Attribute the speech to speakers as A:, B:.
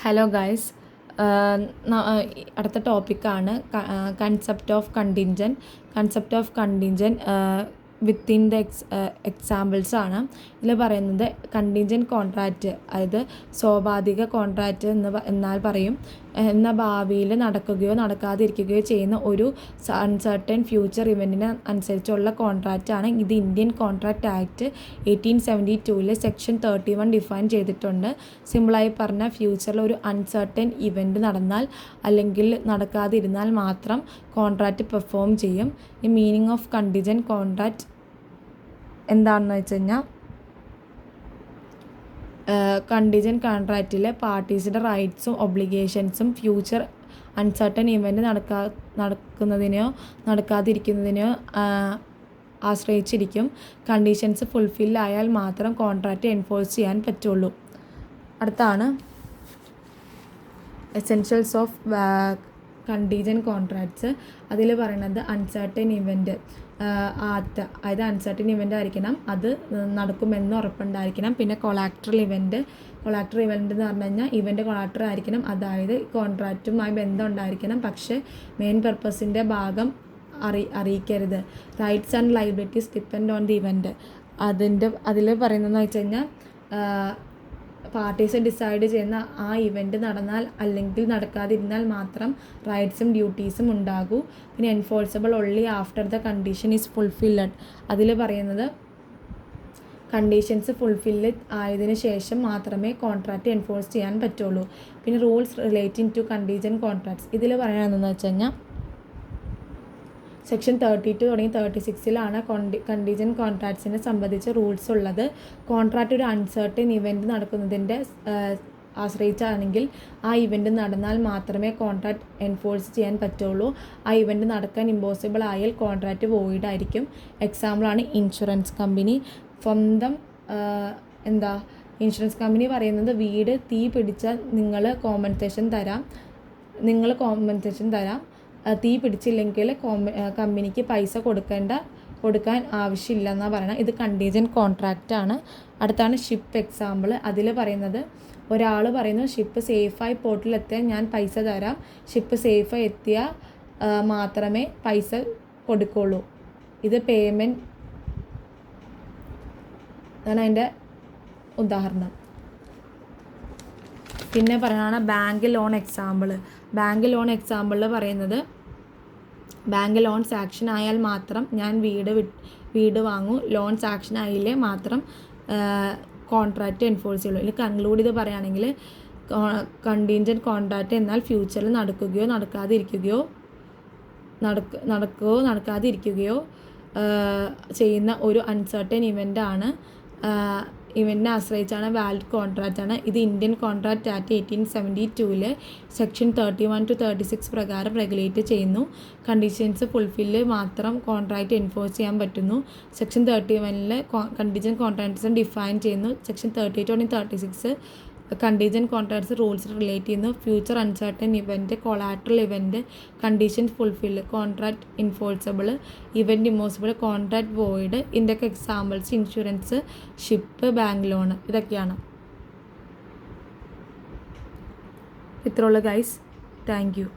A: Hello guys, അടുത്ത ടോപ്പിക്കാണ് concept of contingent within the examples ആണ്. ഇതിൽ പറയുന്നത് കണ്ടിൻജൻറ്റ് കോൺട്രാക്റ്റ്, അതായത് സ്വാഭാവിക കോൺട്രാക്റ്റ് എന്നാൽ പറയും എന്ന ഭാവിയിൽ നടക്കുകയോ നടക്കാതിരിക്കുകയോ ചെയ്യുന്ന ഒരു അൺസർട്ടൻ ഫ്യൂച്ചർ ഇവൻറ്റിന് അനുസരിച്ചുള്ള കോൺട്രാക്റ്റാണ്. ഇത് Indian contract act 1872 section 31 define ചെയ്തിട്ടുണ്ട്. സിമ്പിളായി പറഞ്ഞാൽ ഫ്യൂച്ചറിൽ ഒരു അൺസർട്ടൻ ഇവൻറ്റ് നടന്നാൽ അല്ലെങ്കിൽ നടക്കാതിരുന്നാൽ മാത്രം കോൺട്രാക്റ്റ് പെർഫോം ചെയ്യും. ഈ മീനിങ് ഓഫ് കണ്ടിൻജൻറ്റ് കോൺട്രാക്റ്റ് എന്താണെന്ന് വെച്ച് കഴിഞ്ഞാൽ, കണ്ടിൻജൻറ്റ് കോൺട്രാക്റ്റിലെ പാർട്ടീസിൻ്റെ റൈറ്റ്സും ഒബ്ലിഗേഷൻസും ഫ്യൂച്ചർ അൺസർട്ടൻ ഇവൻറ്റ് നടക്കുന്നതിനെയോ നടക്കാതിരിക്കുന്നതിനെയോ ആശ്രയിച്ചിരിക്കും. കണ്ടീഷൻസ് ഫുൾഫിൽ ആയാൽ മാത്രം കോൺട്രാക്റ്റ് എൻഫോഴ്സ് ചെയ്യാൻ പറ്റുള്ളൂ. അടുത്താണ് എസെൻഷ്യൽസ് ഓഫ് കണ്ടീജൻറ്റ് കോൺട്രാക്ട്സ്. അതിൽ പറയുന്നത് അൺസർട്ടൻ ഇവൻറ്റ്, അതായത് അൺസർട്ടൻ ഇവൻ്റ് ആയിരിക്കണം, അത് നടക്കുമെന്ന് ഉറപ്പുണ്ടായിരിക്കണം. പിന്നെ കൊളാക്ടറൽ ഇവൻറ്റ് എന്ന് പറഞ്ഞു കഴിഞ്ഞാൽ ഇവൻ്റ് കൊളാക്ടർ ആയിരിക്കണം, അതായത് കോൺട്രാക്റ്റുമായി ബന്ധം ഉണ്ടായിരിക്കണം, പക്ഷേ മെയിൻ പർപ്പസിൻ്റെ ഭാഗം അറിയിക്കരുത്. Rights and liabilities depend on the event. അതിൽ പറയുന്നതെന്ന് വെച്ച് കഴിഞ്ഞാൽ പാർട്ടീസ് ഡിസൈഡ് ചെയ്യുന്ന ആ ഇവൻറ്റ് നടന്നാൽ അല്ലെങ്കിൽ നടക്കാതിരുന്നാൽ മാത്രം റൈറ്റ്സും ഡ്യൂട്ടീസും ഉണ്ടാകൂ. പിന്നെ enforceable only after the condition is ഫുൾഫില്ലഡ്. അതിൽ പറയുന്നത് കണ്ടീഷൻസ് ഫുൾഫില്ല് ആയതിനു ശേഷം മാത്രമേ കോൺട്രാക്റ്റ് എൻഫോഴ്സ് ചെയ്യാൻ പറ്റുള്ളൂ. പിന്നെ rules relating to contingent contracts. ഇതിൽ പറയുന്നതെന്ന് വെച്ച് കഴിഞ്ഞാൽ സെക്ഷൻ 32 തുടങ്ങി 36 കണ്ടീജൻറ്റ് കോൺട്രാക്ട്സിനെ സംബന്ധിച്ച് റൂൾസ് ഉള്ളത്. കോൺട്രാക്റ്റ് ഒരു അൺസർട്ടൻ ഇവൻറ്റ് നടക്കുന്നതിൻ്റെ ആശ്രയിച്ചാണെങ്കിൽ ആ ഇവൻറ്റ് നടന്നാൽ മാത്രമേ കോൺട്രാക്റ്റ് എൻഫോഴ്സ് ചെയ്യാൻ പറ്റുള്ളൂ. ആ ഇവൻറ്റ് നടക്കാൻ ഇമ്പോസിബിൾ ആയാൽ കോൺട്രാക്റ്റ് വോയിഡ് ആയിരിക്കും. എക്സാമ്പിളാണ് ഇൻഷുറൻസ് കമ്പനി. ഇൻഷുറൻസ് കമ്പനി പറയുന്നത് വീട് തീ പിടിച്ചാൽ നിങ്ങൾ കോമ്പൻസേഷൻ തരാം, തീ പിടിച്ചില്ലെങ്കിൽ കമ്പനിക്ക് പൈസ കൊടുക്കാൻ ആവശ്യമില്ല എന്നാണ് പറയുന്നത്. ഇത് കണ്ടീജൻറ്റ് കോൺട്രാക്റ്റ് ആണ്. അടുത്താണ് ഷിപ്പ് എക്സാമ്പിൾ. അതിൽ പറയുന്നത് ഒരാൾ പറയുന്നു ഷിപ്പ് സേഫായി പോർട്ടിലെത്തിയാൽ ഞാൻ പൈസ തരാം, ഷിപ്പ് സേഫായി എത്തിയാൽ മാത്രമേ പൈസ കൊടുക്കുള്ളൂ. ഇത് പേയ്മെൻറ്റ് അതാണ് അതിൻ്റെ ഉദാഹരണം. പിന്നെ പറയുന്നതാണ് ബാങ്ക് ലോൺ എക്സാമ്പിൾ. എക്സാമ്പിളിൽ പറയുന്നത് ബാങ്ക് ലോൺ സാങ്ഷൻ ആയാൽ മാത്രം ഞാൻ വീട് വാങ്ങും, ലോൺ സാങ്ഷൻ ആയില്ലേ മാത്രം കോൺട്രാക്റ്റ് എൻഫോഴ്സ് ചെയ്യുള്ളൂ. ഇതിൽ കൺക്ലൂഡ് ചെയ്ത് പറയുകയാണെങ്കിൽ കണ്ടീജൻറ്റ് കോൺട്രാക്റ്റ് എന്നാൽ ഫ്യൂച്ചറിൽ നടക്കുകയോ നടക്കാതിരിക്കുകയോ ചെയ്യുന്ന ഒരു അൺസർട്ടൻ ഇവൻ്റ് ആണ്. ഇവൻറ്റിനെ ആശ്രയിച്ചാണ് വാലിഡ് കോൺട്രാക്റ്റ് ആണ്. ഇത് Indian contract act 1872 section 31 to 36 പ്രകാരം റെഗുലേറ്റ് ചെയ്യുന്നു. കണ്ടീഷൻസ് ഫുൾഫില്ല് മാത്രം കോൺട്രാക്റ്റ് എൻഫോഴ്സ് ചെയ്യാൻ പറ്റുന്നു. സെക്ഷൻ 31 കണ്ടീജൻറ്റ് കോൺട്രാക്ട്സ് ഡിഫൈൻ ചെയ്യുന്നു. Section 38 to 36 contingent contracts rules relate ചെയ്യുന്നു. Future uncertain event, collateral event, condition fulfil, contract enforceable, event impossible, contract void. ഇതിൻ്റെയൊക്കെ examples insurance, ship, bank loan, ഇതൊക്കെയാണ്. ഇത്രയുള്ളൂ guys. Thank you.